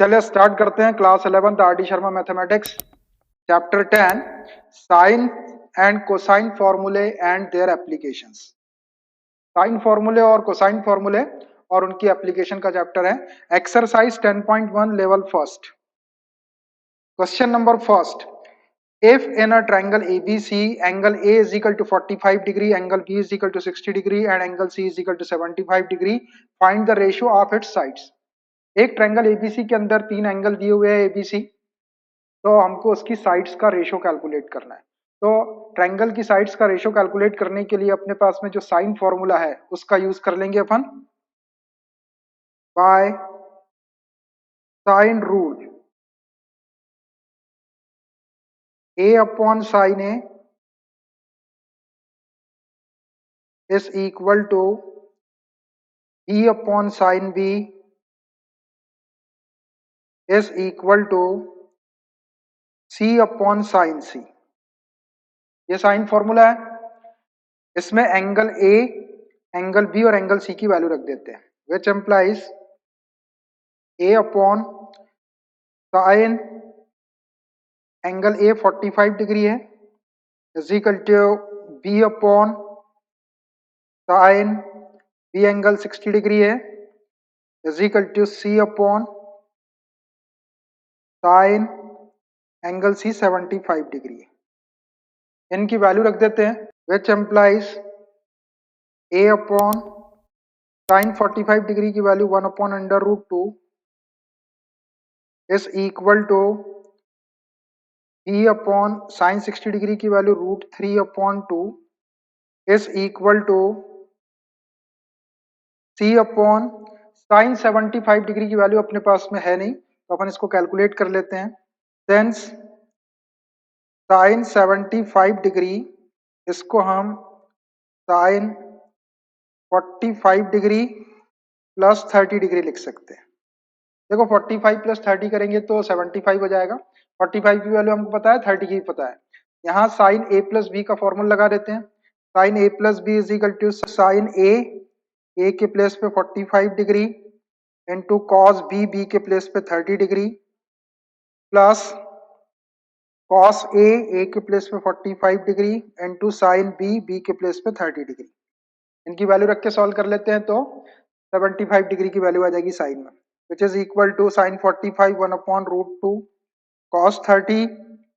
चलिए स्टार्ट करते हैं class 11 R D Sharma mathematics chapter 10 sine and cosine फॉर्मूले एंड देयर एप्लीकेशंस। साइन फॉर्मूले और कोसाइन फॉर्मूले और उनकी एप्लीकेशन का चैप्टर है। Exercise 10.1 level first. Question number first, if in a triangle ABC angle A is equal to 45 degree, angle B is equal to 60 degree and angle C is equal to 75 degree, find the ratio of its sides। एक triangle ABC के अंदर तीन angle दिए हुए हैं ABC, तो हमको उसकी साइड्स का रेशियो कैलकुलेट करना है। तो ट्रायंगल की साइड्स का रेशियो कैलकुलेट करने के लिए अपने पास में जो साइन फॉर्मूला है उसका यूज कर लेंगे अपन, by sine rule. A upon sine A is equal to B upon sine B is equal to C upon sine C. ये साइन फॉर्मूला है। इसमें एंगल ए, एंगल बी और एंगल सी की वैल्यू रख देते हैं, which implies A upon sine angle A 45 degree है is equal to B upon sine B angle 60 degree है is equal to C upon sine angle C 75 degree है। इनकी value रख देते हैं, which implies A upon sine 45 degree की value 1 upon under root 2 is equal to B upon sine 60 degree की value root 3 upon 2 is equal to C upon sine 75 degree की value अपने पास में है नहीं, तो अपन इसको कैलकुलेट कर लेते हैं। सेंस साइन 75 डिग्री, इसको हम साइन 45 डिग्री प्लस 30 डिग्री लिख सकते हैं। देखो 45 प्लस 30 करेंगे तो 75 हो जाएगा। 45 की वैल्यू हमको पता है, 30 की पता है। यहाँ साइन ए प्लस बी का फॉर्मूला लगा देते हैं। Sine A plus B is equal to sine A के प्लेस पे 45 degree into cos B, B के प्लेस पे 30 डिग्री प्लस कॉस ए के प्लेस पे 45 degree into sine B, B के प्लेस पे 30 डिग्री। इनकी वैल्यू रख के सॉल्व कर लेते हैं तो 75 डिग्री की वैल्यू आ जाएगी साइन में, which is equal to sine 45 1 upon root 2 cos 30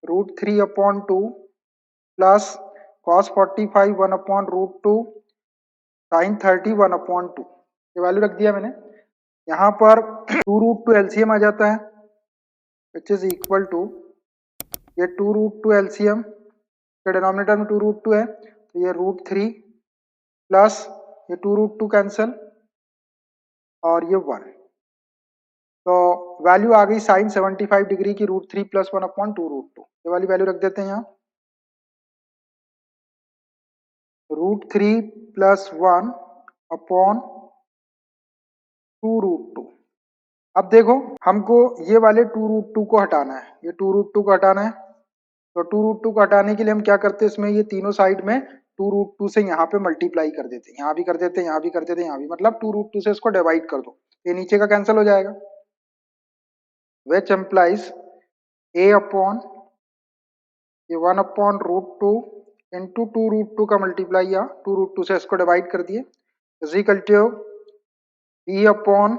root 3 upon 2 plus cos 45 1 upon root 2 sine 30 1 upon 2। ये वैल्यू रख दिया मैंने। यहाँ पर 2 रूट 2 एलसीएम आ जाता है, विच इज इक्वल टू ये 2 रूट 2 एलसीएम के डिनोमिनेटर में 2 रूट 2 है तो ये रूट 3 प्लस ये 2 रूट 2 कैंसिल और ये 1, तो वैल्यू आ गई साइन 75 डिग्री की रूट 3 प्लस 1 अपॉन 2 रूट 2। ये वाली वैल्यू रख देते हैं यहाँ, रूट 3 प्लस 1 अपॉन 2 रूट 2। अब देखो हमको ये वाले 2 रूट 2 को हटाना है, ये 2 रूट 2 को हटाना है। तो 2 रूट 2 को हटाने के लिए हम क्या करते हैं, इसमें ये तीनों साइड में 2 रूट 2 से यहाँ पे मल्टीप्लाई कर देते हैं, यहाँ भी कर देते हैं, यहाँ भी कर देते हैं, यहाँ भी, मतलब 2 रूट 2 से इसको डिवाइड कर दो, ये नीचे का कैंसिल हो जाएगा, विच एम्प्लाइज ए अपॉन ये 1 अपॉन रूट 2 इंटू 2 रूट 2 का मल्टीप्लाई, या 2 रूट 2 से इसको डिवाइड कर दिए, is equal to B upon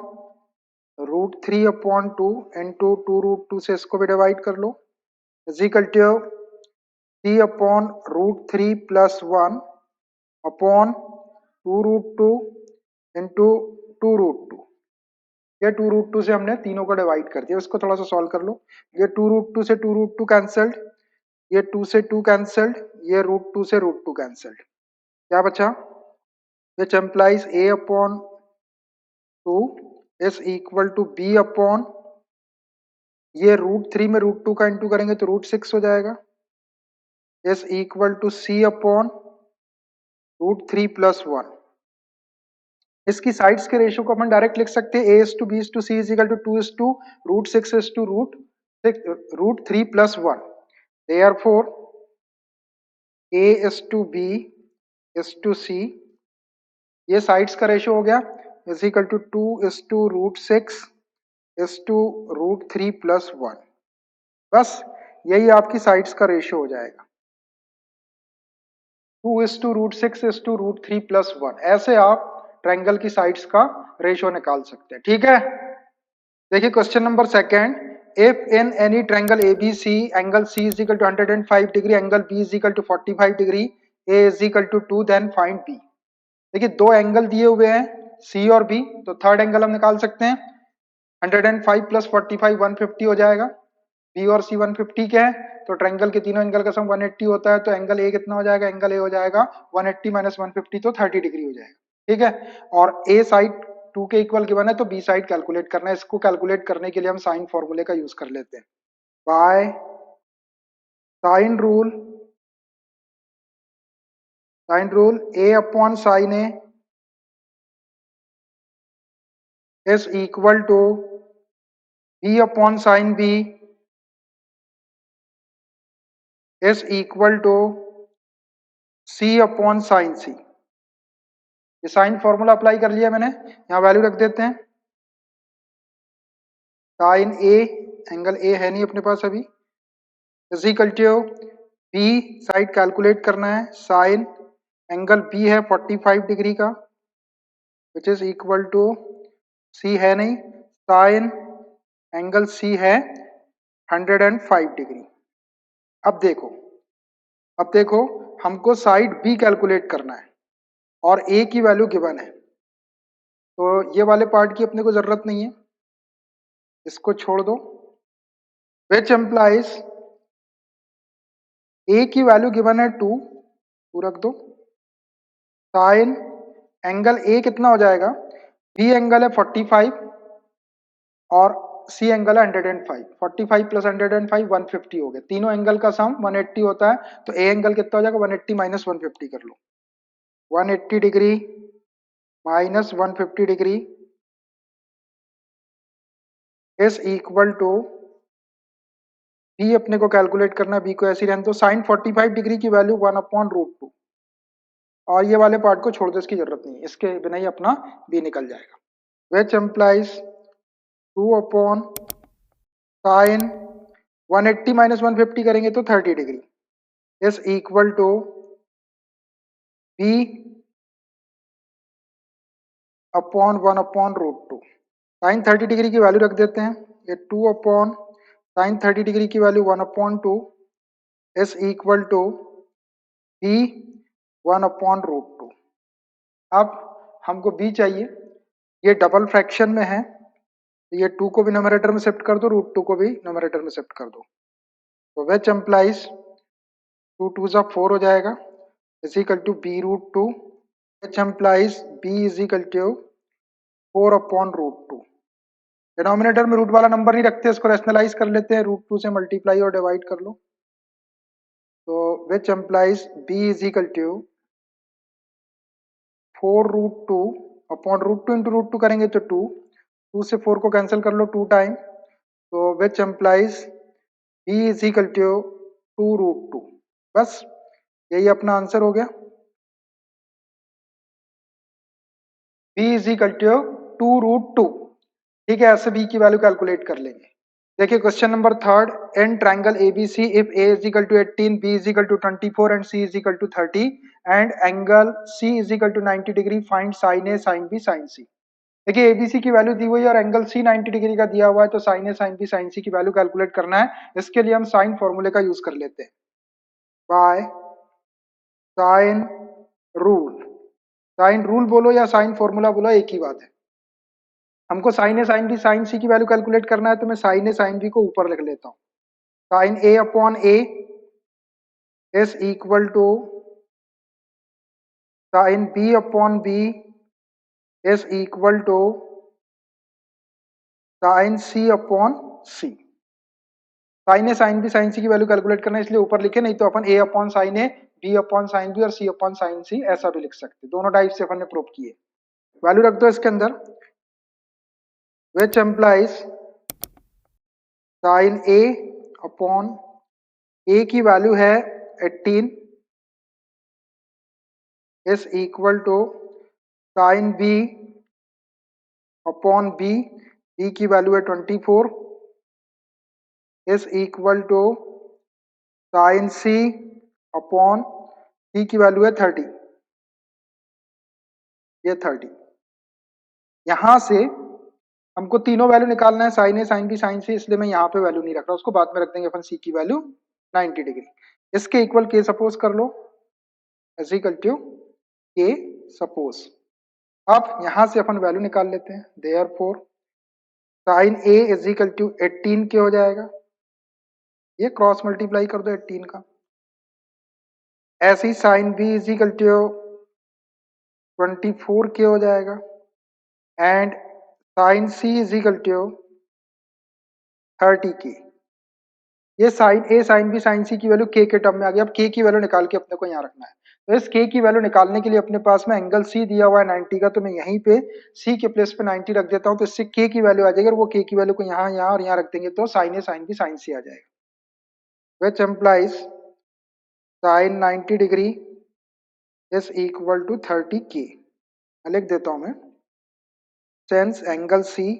root 3 upon 2 into 2 root 2 से इसको भी डिवाइड कर लो, is equal to C upon root 3 plus 1 upon 2 root 2 into 2 root 2। ये 2 रूट 2 से हमने तीनों को डिवाइड कर दिया, इसको थोड़ा सा सॉल्व कर लो। ये 2 रूट 2 से 2 रूट 2 कैंसल्ड, ये 2 से 2 कैंसल्ड, ये रूट 2 से रूट 2 कैंसल्ड, क्या बचा, which implies A upon 2 is equal to B upon ये रूट 3 में रूट 2 का इंटू करेंगे तो रूट 6 हो जाएगा, is equal to C upon root 3 plus 1। इसकी साइड्स के रेशियो को अपन डायरेक्ट लिख सकते हैं, a is to b is to c is equal to 2 is to root 6 is to root 3 plus 1। Therefore a is to b is to c, ये sides का ratio हो गया, is equal to 2 is to root 6 1/√3 + 1। बस यही आपकी sides का ratio हो जाएगा। 2:√6 /√3 + 1। ऐसे आप ट्रायंगल की साइड्स का रेशियो निकाल सकते हैं। ठीक है, देखिए question number second, if in any triangle ABC angle C is equal to 105 degree, angle B is equal to 45 degree, A is equal to 2, then find B। देखिए दो एंगल दिए हुए हैं C और B, तो थर्ड एंगल हम निकाल सकते हैं। 105 + 45 150 हो जाएगा। B और C 150 के हैं, तो ट्रायंगल के तीनों एंगल का सम 180 होता है, तो एंगल A कितना हो जाएगा, एंगल A हो जाएगा 180 - 150, तो 30 डिग्री हो जाएगा। ठीक है, और A साइड 2 के इक्वल गिवन है, तो B साइड कैलकुलेट करना है। इसको कैलकुलेट करने के लिए हम साइन फॉर्मूले का यूज कर लेते हैं। By sine rule, A upon sine A is equal to B upon sine B is equal to C upon sine C। ये साइन फॉर्मूला अप्लाई कर लिया मैंने, यहाँ वैल्यू रख देते हैं। साइन A, एंगल A है नहीं अपने पास अभी, is equal to B side calculate करना है। साइन एंगल B है 45 डिग्री का, which is equal to C है नहीं, साइन एंगल C है 105 डिग्री। अब देखो हमको साइड B कैलकुलेट करना है और A की वैल्यू गिवन है, तो ये वाले पार्ट की अपने को जरूरत नहीं है, इसको छोड़ दो। विच एम्प्लाइज A की वैल्यू गिवन है 2, रख दो। साइन एंगल A कितना हो जाएगा, B एंगल है 45 और C एंगल है 105। 45 + 105 150 हो गए। तीनों एंगल का सम 180 होता है, तो A एंगल कितना हो जाएगा, 180 - 150 कर लो। 180 degree minus 150 degree is equal to B अपने को कैलकुलेट करना, B को ऐसे ही रहने दो। साइन 45 डिग्री की वैल्यू 1/√2, और ये वाले पार्ट को छोड़ दो, इसकी जरूरत नहीं है, इसके बिना ही अपना B निकल जाएगा। विच एम्प्लाइज 2 अपॉन साइन 180 - 150 करेंगे तो 30 degree is equal to B upon 1/√2। Sine 30 degree की वैल्यू रख देते हैं, ये 2 अपॉन साइन 30 डिग्री की value 1/2 is equal to B 1/√2। अब हमको B चाहिए, ये डबल फ्रैक्शन में है, तो ये 2 को भी न्यूमरेटर में शिफ्ट कर दो, √2 को भी न्यूमरेटर में शिफ्ट कर दो, तो विच एम्प्लाइज 2 2 जा 4 हो जाएगा is equal to B√2, which implies B is equal to 4/√2। Denominator में रूट वाला नंबर नहीं रखते, इसको रैशनलाइज कर लेते हैं, √2 से मल्टीप्लाई और डिवाइड कर लो, तो which implies B is equal to 4√2 upon √2 into √2 करेंगे तो 2, 2 से 4 को कैंसिल कर लो 2 टाइम, तो which implies B is equal to 2√2। बस यही अपना आंसर हो गया, B इज इक्वल टू 2√2। ठीक है, ऐसे B की वैल्यू कैलकुलेट कर लेंगे। देखिए question number third, in triangle ABC if A is equal to 18, B is equal to 24 and C is equal to 30 and angle C is equal to 90 degree, find sine A sine B sine C। देखिए ABC की value दी हुई है और angle C 90 degree का दिया हुआ है, तो sine A sine B sine C की वैल्यू कैलकुलेट करना है। इसके लिए हम साइन फॉर्मूले का यूज कर लेते हैं। By sine rule, sine rule बोलो या साइन फॉर्मूला बोलो, एक ही बात है। हमको sine A sine B sine C की वैल्यू कैलकुलेट करना है, तो मैं साइन A साइन B को ऊपर लिख लेता हूँ। Sine A upon A is equal to sine B upon B is equal to sine C upon C। Sine A sine B sine C की वैल्यू कैलकुलेट करना है, इसलिए ऊपर लिखे, नहीं तो अपन A upon sine A, B upon sine B और C अपॉन साइन C ऐसा भी लिख सकते, दोनों टाइप से अपन ने प्रूव किए। वैल्यू रख दो इसके अंदर, which implies sine A upon A की वैल्यू है 18 is equal to sine B upon B b की वैल्यू है 24 is equal to sine c upon c की वैल्यू है 30, ये 30। यहां से हमको तीनों वैल्यू निकालना है, sign A, sine B, sine सी, इसलिए मैं यहाँ पे वैल्यू नहीं रख रहा, उसको बाद में रख देंगे अपन। सी की वैल्यू 90 डिग्री, इसके इक्वल के सपोज कर लो, is equal to k suppose. अब यहां से अपन वैल्यू निकाल लेते हैं, therefore sine A is equal to 18 k हो जाएगा, ये क्रॉस मल्टीप्लाई कर दो 18 का। ऐसे ही sine B is equal to 24 के हो जाएगा, and sine C is equal to 30 की। ये sine A, sine B, sine C की वैल्यू के टर्म में आ गई। अब के की वैल्यू निकाल के अपने को यहाँ रखना है, तो इस के की वैल्यू निकालने के लिए अपने पास में एंगल सी दिया हुआ है 90 का, तो मैं यहीं पे सी के प्लेस पे 90 रख देता हूँ, तो इससे के की वैल्यू आ जाएगी, और वो के की वैल्यू को यहाँ यहाँ और यहाँ रख देंगे तो sine A, sine B, sine C आ जाएगा, which implies sine 90 degree is equal to 30 k. लिख देता हूँ मैं, since angle C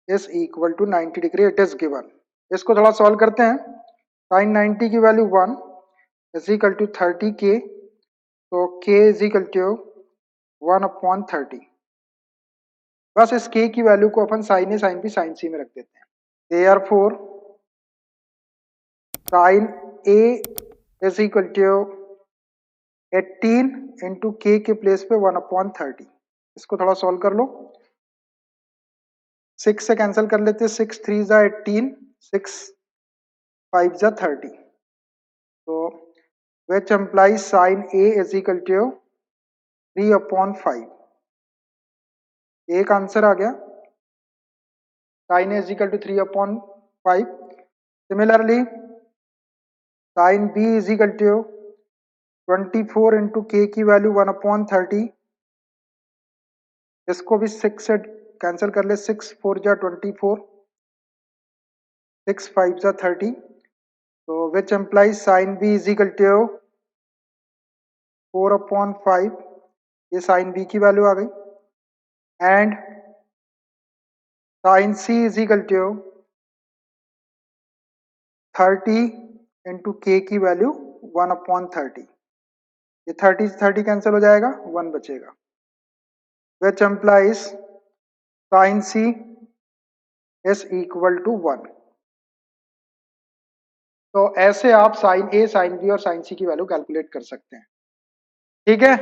is equal to 90 degree it is given. इसको थोड़ा सॉल्व करते हैं। साइन 90 की वैल्यू 1 इज इक्वल टू 30 के, तो के इज इक्वल टू 1 अपॉन 30। बस इस के की वैल्यू को अपन sine A, sine B, sine C में रख देते हैं। Therefore sine A is equal to 18 into के प्लेस पे 1 अपॉन 30। इसको थोड़ा सॉल्व कर लो, 6 से कैंसिल कर लेते हैं, 6 3 जा 18, 6 5 जा 30, तो which implies sin A is equal to 3 upon 5। एक आंसर आ गया, sin A is equal to 3 upon 5। Similarly, sin B is equal to 24 into k की वैल्यू 1 upon 30। इसको भी 6 से कैंसिल कर ले, 6 4 जा 24, 6 5 जा 30, तो which implies sin B is equal to 4 upon 5। ये साइन बी की वैल्यू आ गई, and sine C is equal to 30 into k की वैल्यू 1 अपॉन 30। ये 30 से 30 कैंसिल हो जाएगा, 1 बचेगा, which implies sine C is equal to 1। तो ऐसे आप साइन ए, साइन बी और साइन सी की वैल्यू कैलकुलेट कर सकते हैं। ठीक है,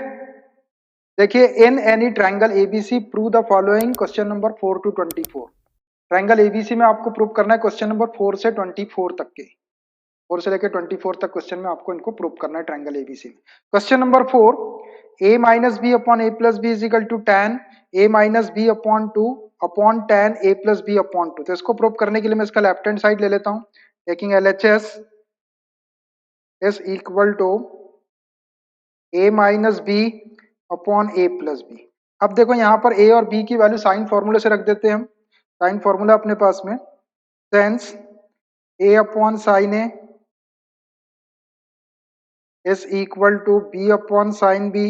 देखिए, in any triangle ABC prove the following, question number 4 to 24। Triangle ABC में आपको प्रूव करना है क्वेश्चन नंबर 4 से 24 तक के, 4 से लेकर 24 तक क्वेश्चन में आपको इनको प्रूव करना है ट्रायंगल एबीसी में। Question number 4, a minus B upon A plus B is equal to tan a minus B upon 2 upon tan a plus B upon 2। तो इसको प्रूव करने के लिए मैं इसका लेफ्ट हैंड साइड ले लेता हूं, taking LHS is equal to a minus B upon A plus B. अब देखो यहाँ पर a और b की वैल्यू साइन फॉर्मूले से रख देते हैं हम। साइन फॉर्मूला अपने पास में, sense a upon sine A is equal to b upon sin b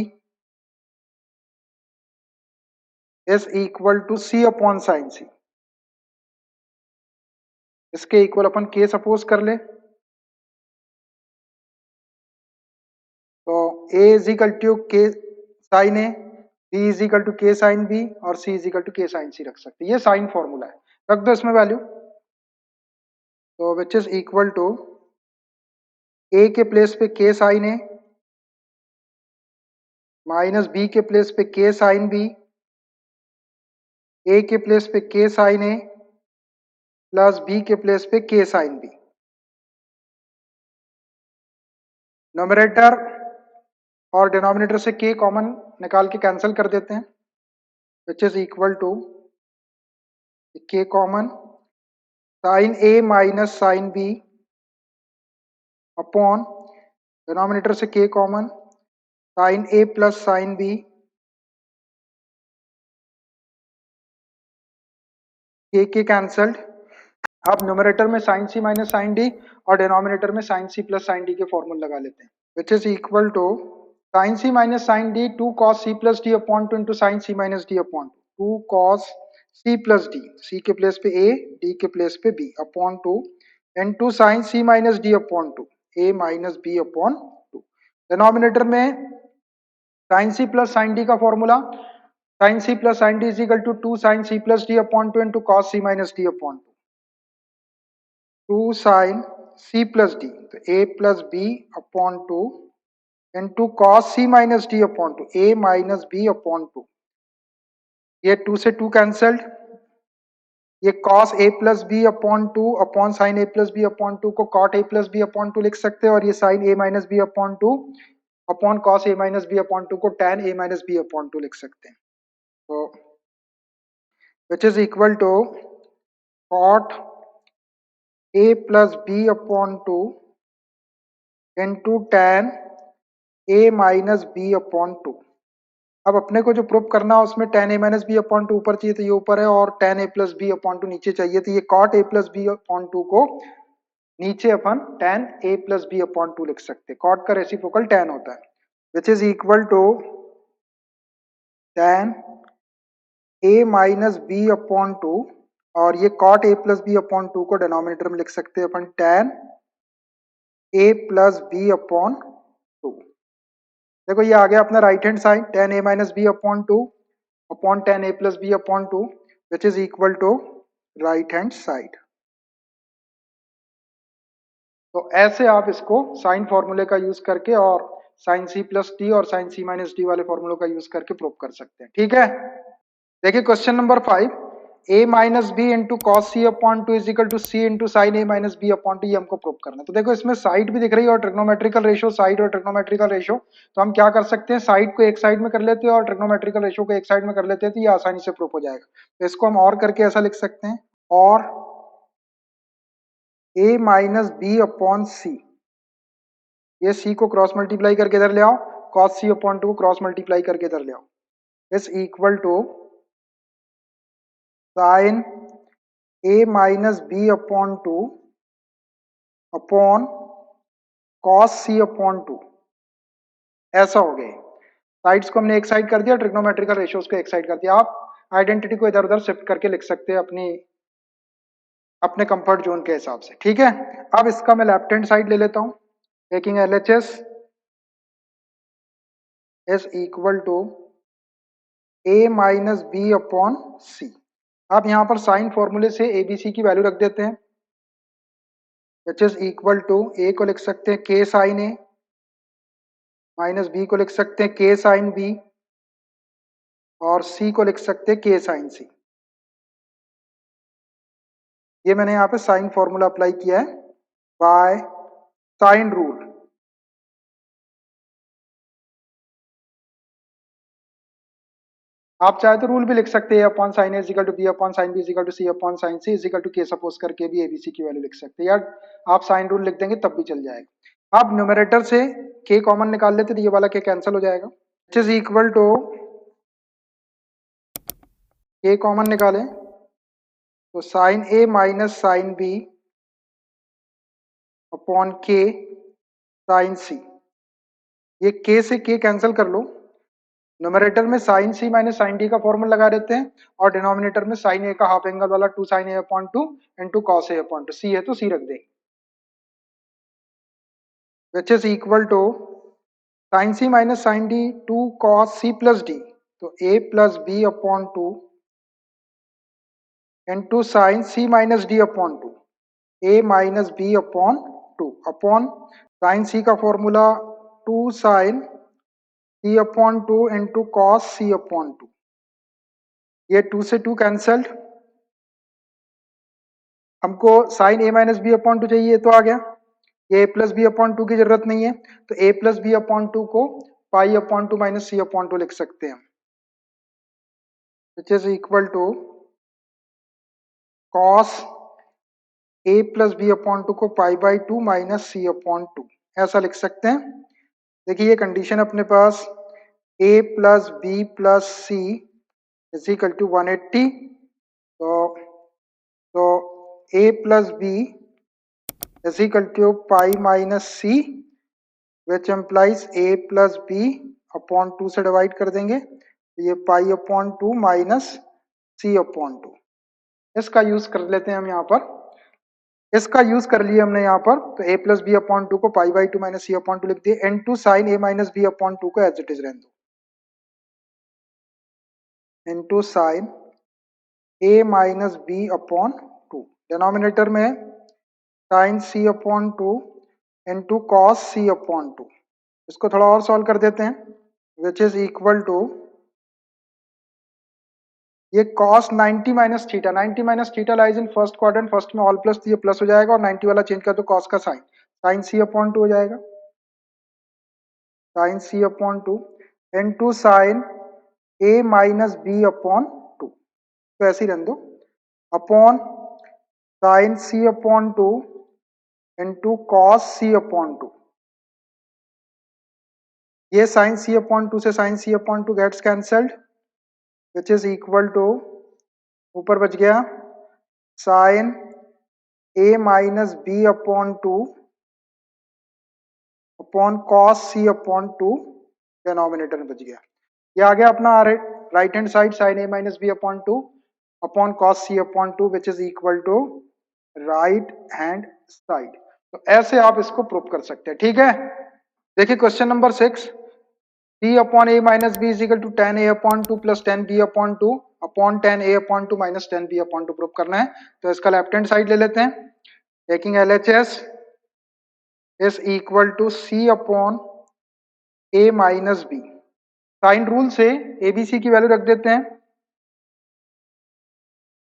is equal to c upon sin c। इसके इक्वल अपन k सपोज कर ले, तो a is equal to k sine A, b is equal to k sine b और c is equal to k sine c रख सकते हैं। ये साइन फॉर्मूला है, रख दो इसमें वैल्यू, तो which is equal to a के प्लेस पे k sine A minus b के प्लेस पे k साइन b, a के प्लेस पे k sine A plus b के प्लेस पे k साइन b। नोमरेटर और डिनोमिनेटर से k कॉमन निकाल के कैंसिल कर देते हैं, which is equal to k common sine a minus sine b upon denominator से k common sine a plus sine b, k cancelled. अब न्यूमरेटर में sine C minus sine D और denominator में साइन सी plus sine D के formula लगा लेते हैं, which is equal to sine C minus sine D 2 cos c plus D upon 2 into sine C minus D upon 2 cos C plus D, C के place पे A, D के place पे B upon two into sine C minus D upon two A minus B upon two. Denominator में sine सी plus sine D का formula, sine C plus sine D is equal to two sine C plus D upon two into cos C minus D upon two, two sine C plus D तो A plus B upon two into cos C minus D upon two A minus B upon two. ये two से two cancelled, ये cos A plus B upon two upon sine A plus B upon two को cot A plus B upon two लिख सकते हैं, और ये sine A minus B upon two upon cos A minus B upon two को tan A minus B upon two लिख सकते हैं। तो which is equal to cot A plus B upon two into tan A minus B upon two. अब अपने को जो prove करना है उसमें tan a minus B upon two ऊपर चाहिए तो ये ऊपर है, और tan a plus B upon two नीचे चाहिए, तो ये cot a plus B upon two को नीचे अपन tan a plus B upon two लिख सकते हैं। cot का रेसिप्रोकल tan होता है, which is equal to tan a minus B upon two, और ये cot a plus B upon two को डिनोमिनेटर में लिख सकते हैं अपन tan a plus B upon two. देखो ये आ गया अपना right hand side, tan a minus B upon two upon tan a plus B upon two which is equal to right hand side. तो ऐसे आप इसको साइन फॉर्मूले का यूज करके और साइन सी प्लस डी और साइन सी माइनस डी वाले फॉर्मूलों का यूज करके प्रूव कर सकते हैं। ठीक है, देखिए question number 5, a minus B into cos C upon two is equal to C into sine A minus B upon two, ये हमको प्रूव करना है। तो देखो इसमें साइड भी दिख रही है और ट्रिग्नोमेट्रिकल रेशियो, साइड और ट्रिग्नोमेट्रिकल रेशियो। तो हम क्या कर सकते हैं, साइड को एक साइड में कर लेते हैं और ट्रिग्नोमेट्रिकल रेशियो को एक साइड में कर लेते हैं, तो ये आसानी से प्रूव हो जाएगा। तो इसको हम और करके ऐसा लिख सकते हैं, और a माइनस बी अपॉन सी, ये c को क्रॉस मल्टीप्लाई करके इधर ले आओ, cos c अपॉन टू को क्रॉस मल्टीप्लाई करके इधर ले आओ, is equal to sine a minus B upon two upon cos c upon two, ऐसा हो गया। साइड्स को हमने एक साइड कर दिया, ट्रिग्नोमेट्रिकल रेशियोज को एक साइड कर दिया। आप आइडेंटिटी को इधर उधर शिफ्ट करके लिख सकते हैं अपने कंफर्ट जोन के हिसाब से। ठीक है, अब इसका मैं लेफ्ट हैंड साइड ले लेता हूं, taking LHS is equal to a minus B upon C. अब यहां पर साइन फॉर्मूले से ABC की वैल्यू रख देते हैं, which is equal to a को लिख सकते हैं k sine a, minus b को लिख सकते हैं k साइन b, और c को लिख सकते हैं k साइन c। ये मैंने यहाँ पे साइन फॉर्मूला अप्लाई किया है बाय साइन रूल। आप चाहे तो रूल भी लिख सकते हैं, upon sine A is equal to B upon sine B is equal to C upon sine C is equal to k suppose करके भी एबीसी की वैल्यू लिख सकते हैं, या आप साइन रूल लिख देंगे तब भी चल जाएगा। अब न्यूमरेटर से के कॉमन निकाल लेते तो ये वाला के कैंसिल हो जाएगा, which is equal to K common निकालें तो sine A minus sine B upon K sine C, ये के से के कैंसिल कर लो, न्यूमरेटर में sine C minus sine D का फॉर्मूला लगा देते हैं, और डिनोमिनेटर में साइन ए का हाफ एंगल वाला two sine A upon two into cos A upon two, C है तो सी रख देंगे, which is equal to sine C minus sine D two cos C plus D, तो A plus B upon two into sine C minus D upon two A minus B upon two, upon sine C का formula two sine सी upon two into cos C upon two, ये two से two cancelled, हमको sine A minus B upon two चाहिए, तो आ गया। ये A plus B upon two की जरूरत नहीं है, तो A plus B upon two को pi upon two minus C upon two लिख सकते हैं, which is equal to cos A plus B upon two को pi by two minus C upon two, ऐसा लिख सकते हैं। देखिए ये कंडीशन अपने पास a plus B plus C is equal to 180, तो a plus B is equal to pi minus C, which implies a plus B upon two से डिवाइड कर देंगे, तो ये पाई upon two minus C upon to. इसका use कर लेते हैं हम यहाँ पर, इसका यूज कर लिया हमने यहाँ पर, तो a plus B upon two को pi by two minus C upon two लिख दिए, and two sine A minus B upon two को एज इट इज रहने दो, into sine A minus B upon two, denominator में sine सी upon two into cos C upon two. इसको थोड़ा और solve कर देते हैं, विच इज इक्वल टू, ये cos 90 minus theta, 90 minus theta lies in first quadrant, first में all plus, तो ये प्लस हो जाएगा, और 90 वाला चेंज कर तो cos का साइन, साइन सी अपॉन टू हो जाएगा, sine C upon two into sine A minus B upon two, तो ऐसे ही रहने दो, अपॉन साइन सी upon two into cos C upon two. ये साइन सी अपॉन टू से sine C upon two gets cancelled, which is equal to, ऊपर बच गया sine A minus B upon two upon cos C upon two, denominator में बच गया। ये आ गया अपना right hand side, sine A minus B upon two upon cos C upon two, which is equal to right hand side. तो ऐसे आप इसको प्रूव कर सकते हैं, ठीक है। देखिए क्वेश्चन नंबर 6, b अपॉन a minus B is equal to tan A upon two plus tan B upon two upon tan A upon two minus tan B upon two prove करना है। तो इसका लेफ्ट हैंड साइड ले लेते हैं, taking LHS is equal to c अपॉन a minus B, sine rule से ABC की वैल्यू रख देते हैं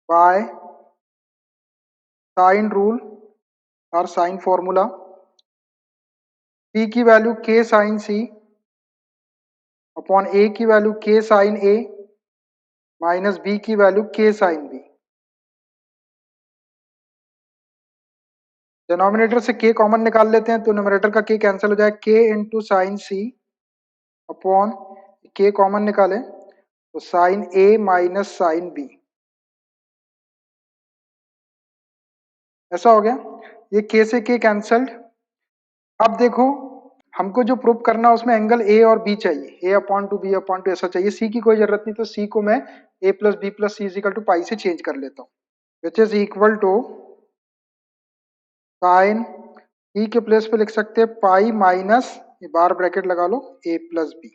बाय साइन रूल और साइन फॉर्मूला, c की वैल्यू k साइन c अपॉन a की value k sine a minus b की value k sine b। Denominator से k कॉमन निकाल लेते हैं, तो न्यूमरेटर का k कैंसिल हो जाए, k इंटू साइन c अपॉन k कॉमन निकालें तो sine a minus sine b, ऐसा हो गया। ये k से k कैंसल्ड। अब देखो हमको जो प्रूव करना है उसमें एंगल a और b चाहिए, a upon to b upon two ऐसा चाहिए, c की कोई जरूरत नहीं, तो c को मैं a plus B plus C is equal to pi से चेंज कर लेता हूँ, which is equal to sine e के प्लेस पे लिख सकते हैं पाई माइनस, ये बार ब्रैकेट लगा लो, a प्लस बी।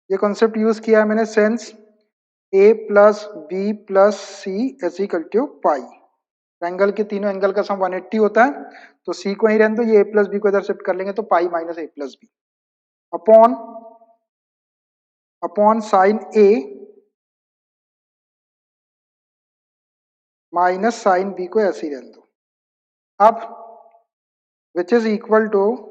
ये कॉन्सेप्ट यूज किया है मैंने, since a plus B plus C is equal to pi, angle के तीनों एंगल का सम 180 होता है, तो c को ही रहने दो, ये a प्लस बी को इधर शिफ्ट कर लेंगे तो pi minus a plus B upon upon sine a minus sine b को ऐसे ही रहने दो। अब विच इज इक्वल टू,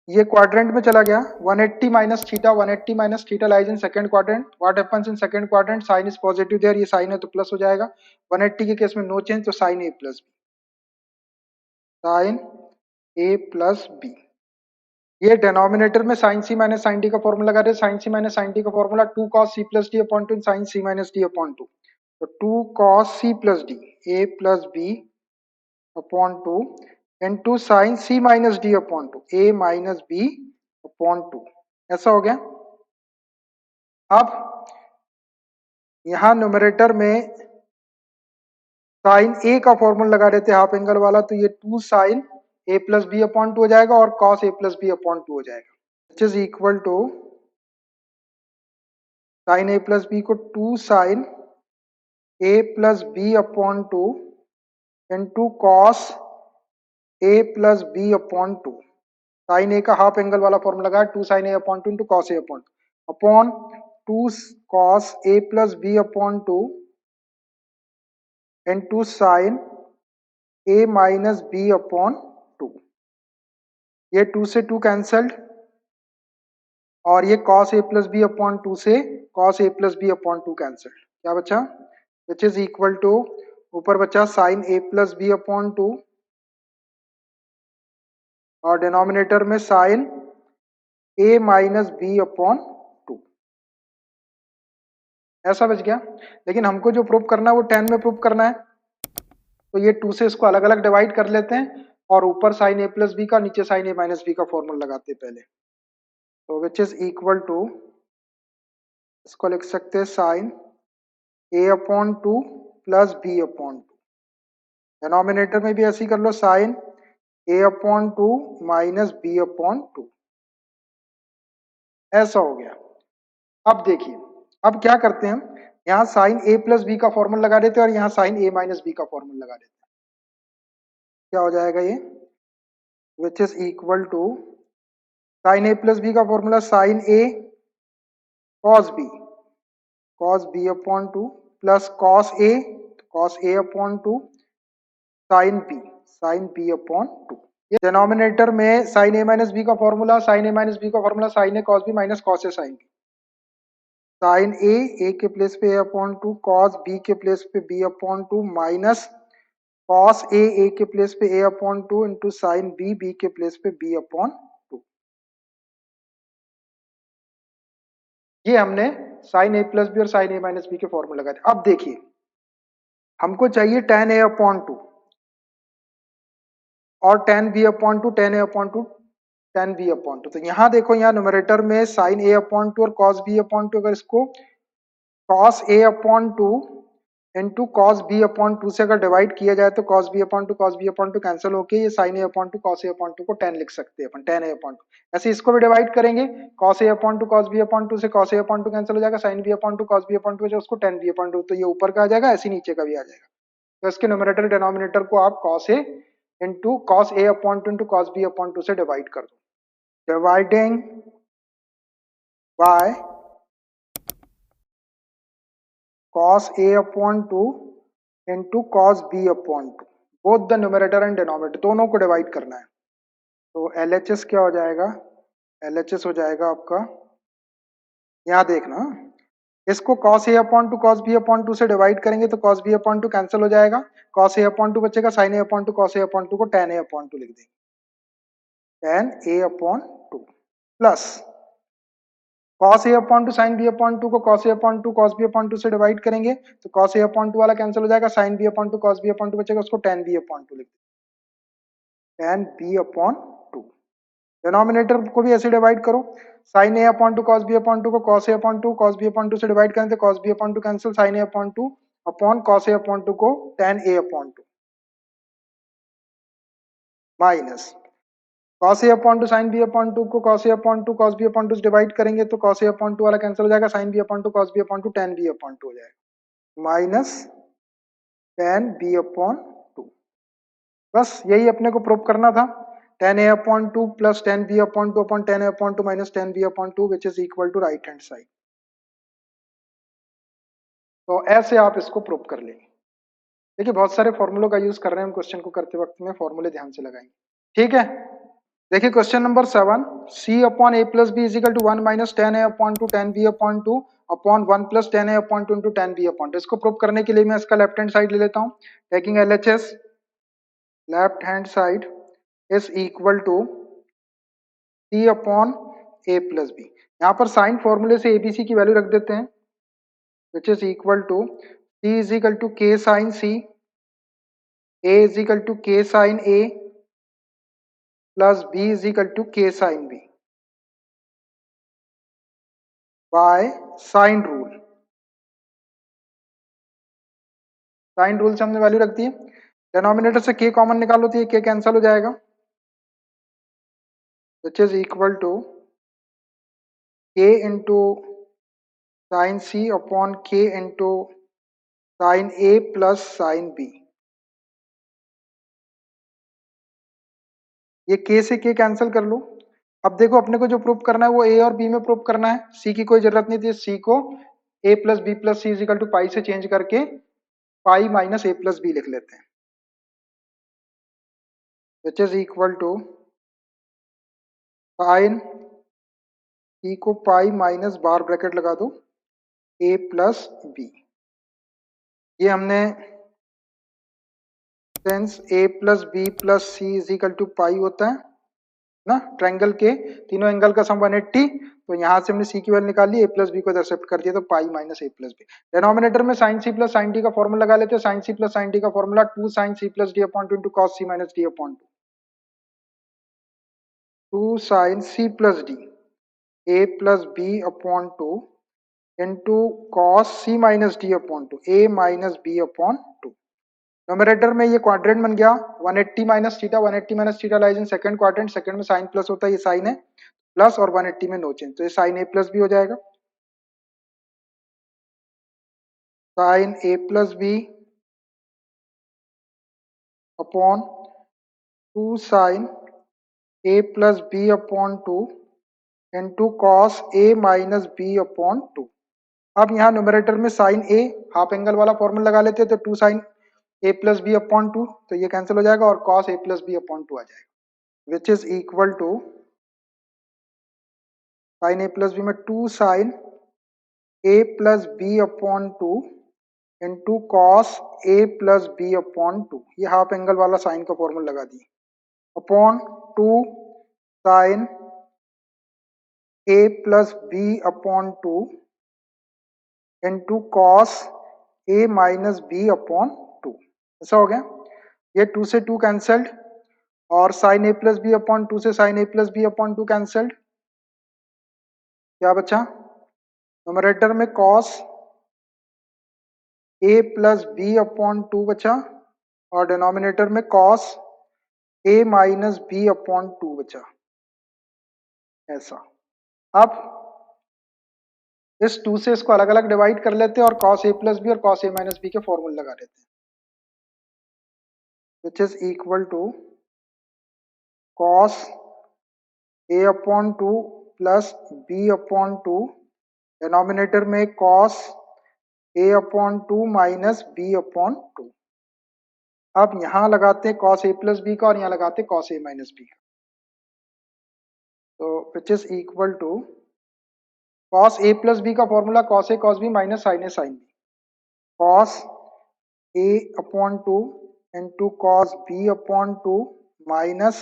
ये क्वाड्रेंट में चला गया, 180 minus theta, 180 minus theta lies in second quadrant, what happens in second quadrant, sine is positive there, ये साइन है तो प्लस हो जाएगा, 180 के केस में नो चेंज, तो sine a plus B, sine a plus B. ये डिनोमिनेटर में sine C minus sine D का फॉर्मूला लगा रहे हैं, sine C minus sine D का formula two cos C plus D upon two sine C minus D upon two, तो two cos C plus D A plus B upon two into sine C minus D upon two A minus B upon two, ऐसा हो गया। अब यहां numerator में sine A का formula लगा रहे थे हाफ एंगल वाला, तो ये two sine A plus B upon two हो जाएगा और cos A plus B upon two हो जाएगा, which is equal to sine A plus B को two sine A plus B upon two into cos A plus B upon two, sine A का half angle वाला formula लगा, two sine A upon two into cos A upon two upon two cos A plus B upon two into sine A minus B upon two. ये two से two cancelled, और ये cos a plus B upon two से cos a plus B upon two cancelled, क्या बचा, which is equal to, ऊपर बचा sine a plus B upon two और डिनोमिनेटर में sine a minus B upon two, ऐसा बच गया। लेकिन हमको जो प्रूव करना है वो 10 में प्रूव करना है, तो ये 2 से इसको अलग अलग डिवाइड कर लेते हैं और ऊपर साइन a प्लस बी का, नीचे साइन a माइनस बी का फॉर्मूला लगाते हैं पहले, तो विच इज इक्वल टू इसको लिख सकते हैं sign a/2 plus b/2। Denominator में भी ऐसे ही कर लो, साइन a/2 माइनस b/2। ऐसा हो गया। अब देखिए, अब क्या करते हैं हम, यहाँ साइन a प्लस बी का फॉर्मूला लगा देते हैं और यहाँ साइन a माइनस बी का फॉर्मूला लगा देते हैं। क्या हो जाएगा ये, which is equal to sine a plus B का formula sine a cos b/2 plus cos a/2 sine b/2। ये डिनोमिनेटर में साइन a माइनस बी का formula, sine a minus B का formula sine a cos b minus cos a sine b। Sign A के place पे a/2, cos b के place पे b/2 minus cos A के place पे a/2 into sine b के place पे b/2। ये हमने साइन a प्लस बी और साइन a माइनस बी के फॉर्मूला लगाए। अब देखिए, हमको चाहिए tan a/2 और tan b/2, tan b/2। तो यहाँ देखो, यहाँ न्यूमरेटर में साइन a/2 और cos b/2, अगर इसको cos a/2 into cos b/2 से अगर डिवाइड किया जाए तो cos b/2 कैंसिल होके ये sin a/2 cos a/2 को tan लिख सकते हैं अपन, tan a/2। ऐसे इसको भी डिवाइड करेंगे, cos a/2 cos b/2 से cos a/2 कैंसिल हो जाएगा, sin b/2 cos b/2 जो उसको tan b/2, तो ये ऊपर का आ जाएगा, ऐसे नीचे का भी आ जाएगा। तो इसके न्यूमरेटर डिनोमिनेटर को आप cos a into cos a/2 into cos b/2 से डिवाइड कर दो। Dividing by cos a/2 into cos b/2, both the numerator and denominator, दोनों को डिवाइड करना है। तो LHS क्या हो जाएगा, LHS हो जाएगा आपका, यहाँ देखना, इसको cos a/2 cos b/2 से डिवाइड करेंगे तो cos b/2 कैंसिल हो जाएगा, cos a/2 बचेगा, sin a/2 cos a/2 को tan a/2 लिख देंगे, tan a/2 plus cos a/2 sin b/2 को cos a/2 cos b/2 से डिवाइड करेंगे तो cos a/2 वाला कैंसिल हो जाएगा, sin b/2 cos b/2 बचेगा, उसको tan b/2 लिख देंगे, tan b/2। डिनोमिनेटर को भी ऐसे डिवाइड करो, sin a/2 cos b/2 को cos a/2 cos b/2 से डिवाइड करें तो cos b/2 cancel, sin a/2 upon cos a/2 को tan a/2 minus cos a/2 sin b/2 को cos a/2 cos b/2 से डिवाइड करेंगे तो cos a/2 वाला कैंसिल हो जाएगा, sin b/2 cos b/2 tan b/2 हो जाएगा, माइनस tan b/2। बस यही अपने को प्रूव करना था, tan a/2 plus tan b/2 upon tan a/2 minus tan b/2 which is equal to right hand side. तो ऐसे आप इसको प्रूव कर लेंगे। देखिए, बहुत सारे फॉर्मूलों का यूज कर रहे हैं हम क्वेश्चन को करते वक्त में, फॉर्मूले ध्यान से लगाएंगे, ठीक है। देखिए क्वेश्चन नंबर 7, c अपॉन a plus B is equal to 1 minus tan a/2 tan b/2 upon 1 plus tan a/2 into tan b/2। इसको प्रूव करने के लिए मैं इसका लेफ्ट हैंड साइड ले लेता हूँ, taking LHS, left hand side is equal to c अपॉन a प्लस बी। यहाँ पर साइन फॉर्मूले से एबीसी की वैल्यू रख देते हैं, which is equal to c is equal to k sine c, a is equal to k sine a plus b is equal to k sine b by sine rule. Sine rule से हमने value रख दी है, denominator से k common निकालो तो ये k cancel हो जाएगा, which is equal to k into sine c अपॉन k into sine a plus sine b। ये k से k कैंसिल कर लो। अब देखो, अपने को जो प्रूव करना है वो a और b में प्रूव करना है, c की कोई जरूरत नहीं थी, c को a plus B plus C is equal to pi से चेंज करके pi minus a plus B लिख लेते हैं, which is equal to sine c को पाई माइनस बार ब्रैकेट लगा दो a प्लस बी। ये हमने since a plus B plus C is equal to pi होता है ना, ट्रायंगल के तीनों एंगल का सम 180, तो यहाँ से हमने c की वैल्यू निकाली, a प्लस बी को इधर शिफ्ट कर दिया तो pi minus a plus B. Denominator में sin c plus sin d का फॉर्मूला लगा लेते हैं, sin c plus sin d का formula 2 sin c plus d upon 2 into cos c minus d upon 2 sin c plus d a plus B upon 2 into cos C minus D upon two, A minus B upon two. Numerator में ये quadrant बन गया 180 minus theta, 180 minus theta lies in second quadrant, second में sign plus होता है, ये sine है plus, और 180 में नो चेंज, तो ये साइन ए प्लस बी हो जाएगा, sine A plus B upon 2 sine A plus B upon two into cos A minus B upon two. अब यहाँ न्यूमरेटर में साइन ए हाफ एंगल वाला फॉर्मूला लगा लेते हैं, तो 2 sine A plus B upon two, तो ये कैंसिल हो जाएगा और cos A plus B upon two आ जाएगा, which is equal to sine A plus B में 2 sine A plus B upon two into cos A plus B upon two, ये half angle वाला साइन का formula लगा दिए, upon 2 sine A plus B upon two into cos A minus B upon two. ऐसा हो गया, ये 2 से 2 कैंसल्ड, और sine A plus B upon two से sine A plus B upon two cancelled, क्या बचा न्यूमरेटर में cos A plus B upon two बचा, और डिनोमिनेटर में cos A minus B upon two बचा। ऐसा, अब इस 2 से इसको अलग अलग डिवाइड कर लेते हैं और cos a प्लस बी और cos a माइनस बी के फॉर्मूले लगा देते हैं, which is equal to cos a upon two plus b upon two, denominator में cos a upon two minus b upon two. अब यहां लगाते हैं cos a प्लस बी का और यहां लगाते हैं cos a माइनस बी का, तो which is equal to cos a plus B का formula cos a cos b minus sin a sin b, cos a upon two into cos b upon two minus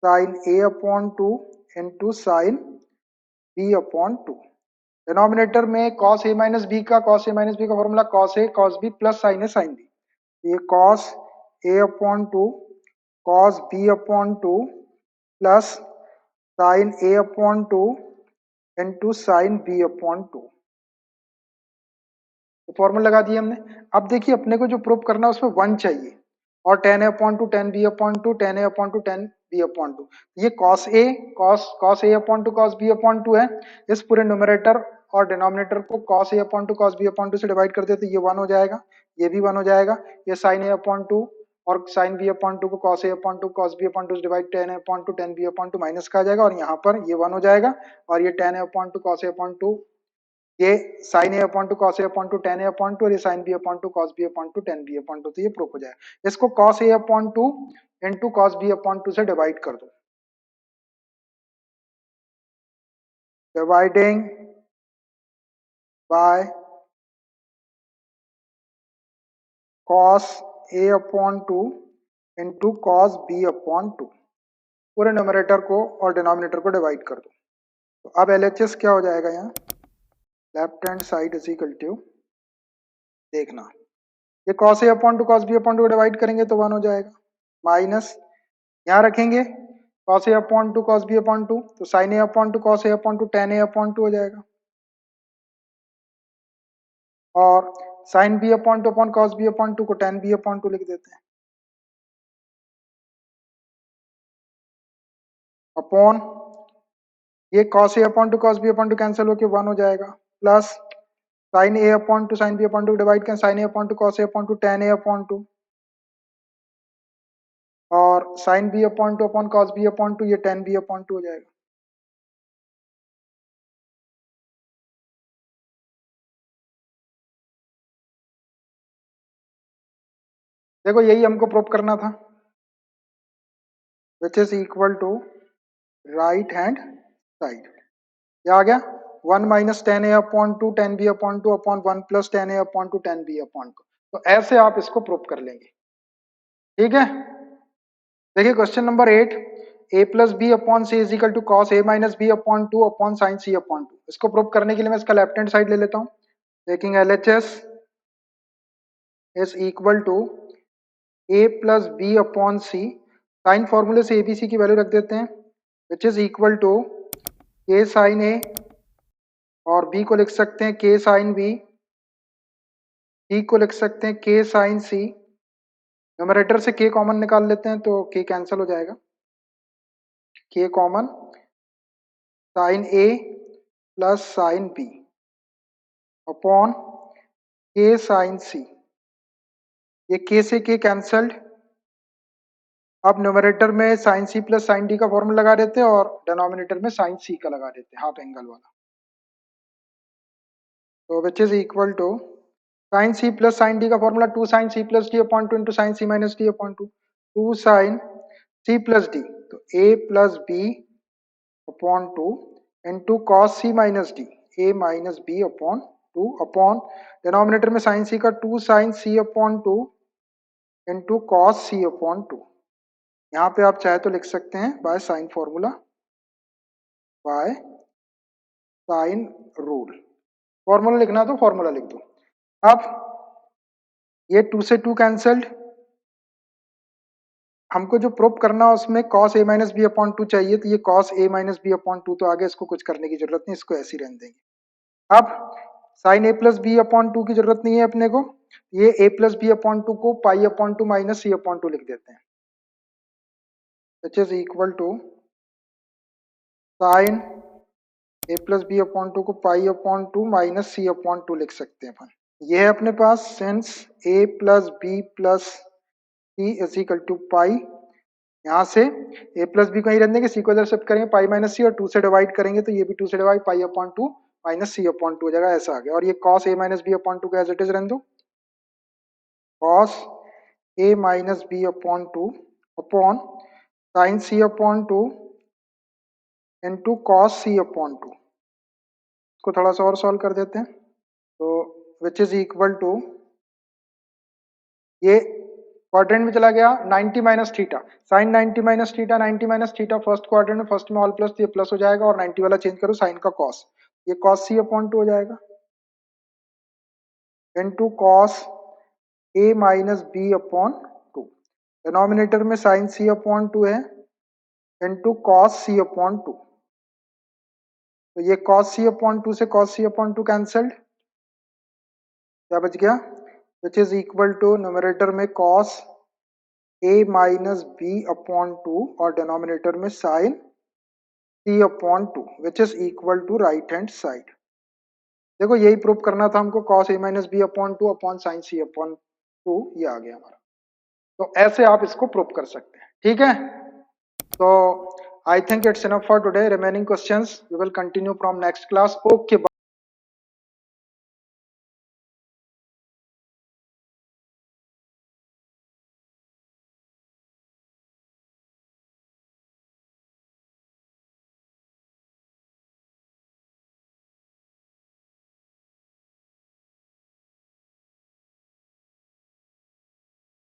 sin a upon two into sin b upon two. Denominator में cos a minus B का formula cos a cos b plus sin a sin b, ये cos a upon two cos b upon two plus sin a upon two into sine B upon two, formula लगा दिया हमने। अब देखिए अपने को जो प्रूव करना है उसमें 1 चाहिए, और tan a upon two tan b upon two tan a upon two tan b upon two, ये cos a upon two cos b upon to है, इस पूरे न्यूमरेटर और डिनोमिनेटर को cos a upon two cos b upon two से divide कर देते, ये 1 हो जाएगा, ये भी 1 हो जाएगा, ये sin a अपॉन टू और sin b अपॉन टू को cos a upon two cos b upon two से divide tan a upon two tan b upon two minus का आ जाएगा, और यहाँ पर ये 1 हो जाएगा, और ये tan a upon two cos a upon two, ये sin a upon two cos a upon two tan a upon two, और ये sin b upon two cos b upon two tan b upon two, तो ये proof हो जाएगा। इसको cos a upon two into cos b upon two से divide कर दो, dividing by cos a upon two into cos b upon to, पूरे numerator को और डिनोमिनेटर को डिवाइड कर दो। तो अब LHS क्या हो जाएगा, यहाँ left hand side is equal to, देखना ये cos a upon two cos b upon two को डिवाइड करेंगे तो 1 हो जाएगा, माइनस यहाँ रखेंगे cos a upon two cos b upon two, तो sin a upon two cos a upon two tan a upon two हो जाएगा, और sin b upon two upon cos b upon two को tan b अपॉन टू लिख देते हैं, upon ये cos a upon two cos b upon to cancel होके 1 हो जाएगा, plus sin a upon to sin b upon to divide करें sin a upon two cos a upon two tan a upon two, और sin b upon two upon cos b upon two, ये tan b upon two हो जाएगा। देखो यही हमको prove करना था, which is equal to right hand side, ये आ गया 1 minus tan a upon two tan b upon two upon 1 plus tan a upon two tan b upon two, तो ऐसे आप इसको प्रूव कर लेंगे। ठीक है, देखिए question number 8, a plus B upon c is equal to cos a minus B upon two upon sine C upon two. इसको प्रूव करने के लिए मैं इसका लेफ्ट हैंड साइड ले लेता हूँ, taking LHS is equal to a plus B upon c, sine फॉर्मूले से abc की वैल्यू रख देते हैं, which is equal to a sine a और b को लिख सकते हैं k साइन b, c को लिख सकते हैं k साइन c। न्यूमरेटर से k कॉमन निकाल लेते हैं तो k कैंसिल हो जाएगा, k common sine a plus sine b upon k sine c। ये k से k कैंसल्ड। अब न्यूमरेटर में साइन सी प्लस साइन डी का फॉर्मूला लगा देते हैं और डिनोमिनेटर में साइन सी का लगा देते हैं, हाफ एंगल वाला। तो which is equal to sine C plus sine D का फॉर्मूला 2 साइन सी plus D upon 2 into sine C minus D upon 2, 2 sine सी प्लस डी, तो A plus B upon 2 into cos C minus D, A minus B upon 2 upon denominator में sine C का 2 sine सी upon 2 into cos C upon 2। यहाँ पे आप चाहे तो लिख सकते हैं by sign formula, bye sine rule. Formula लिखना तो फॉर्मूला लिख दो। अब ये 2 से 2 कैंसल्ड। हमको जो प्रूव करना है उसमें cos a minus B upon 2 चाहिए, तो ये cos a minus B upon 2, तो आगे इसको कुछ करने की जरूरत नहीं, इसको ऐसे ही रहने देंगे। अब sin a plus B upon 2 की जरूरत नहीं है अपने को, ये a प्लस बी अपॉन 2 को pi upon 2 minus C upon 2 लिख देते हैं, which is equal to sine a plus B upon 2 को pi upon 2 minus C upon 2 लिख सकते हैं अपन। ये है अपने पास since a plus B plus C is equal to pi, यहाँ से a प्लस बी कहीं रहने देंगे, सी को इधर शिफ्ट करेंगे पाई माइनस सी, और 2 से डिवाइड करेंगे तो ये भी 2 से डिवाइड पाई अपॉन 2 माइनस सी अपॉन 2 हो जाएगा, ऐसा आ गया। और ये cos a minus B upon 2 का एज इट इज रहने दो, cos a minus B upon 2 upon sine C upon 2 into cos C upon 2। इसको थोड़ा सा और सॉल्व कर देते हैं, तो विच इज इक्वल टू, ये क्वाड्रेंट में चला गया 90 minus theta, sine 90 minus theta, 90 minus theta first quadrant में, फर्स्ट में ऑल प्लस, तो ये प्लस हो जाएगा, और 90 वाला चेंज करो साइन का कॉस, ये कॉस सी अपॉन 2 हो जाएगा into cos A minus B upon 2। Denominator में साइन सी अपॉन 2 है इनटू कॉस सी अपॉन 2, तो ये कॉस सी अपॉन 2 से कॉस सी अपॉन 2 कैंसल्ड, क्या बच गया, which is equal to numerator में cos a minus B upon 2 और डिनोमिनेटर में sine c upon 2, which is equal to right hand side. देखो यही प्रूव करना था हमको, cos a minus B upon 2 upon sine c upon 2, ये आ गया हमारा। तो ऐसे आप इसको प्रूव कर सकते हैं, ठीक है। तो I think it's enough for today, remaining questions we will continue from next class. Okay.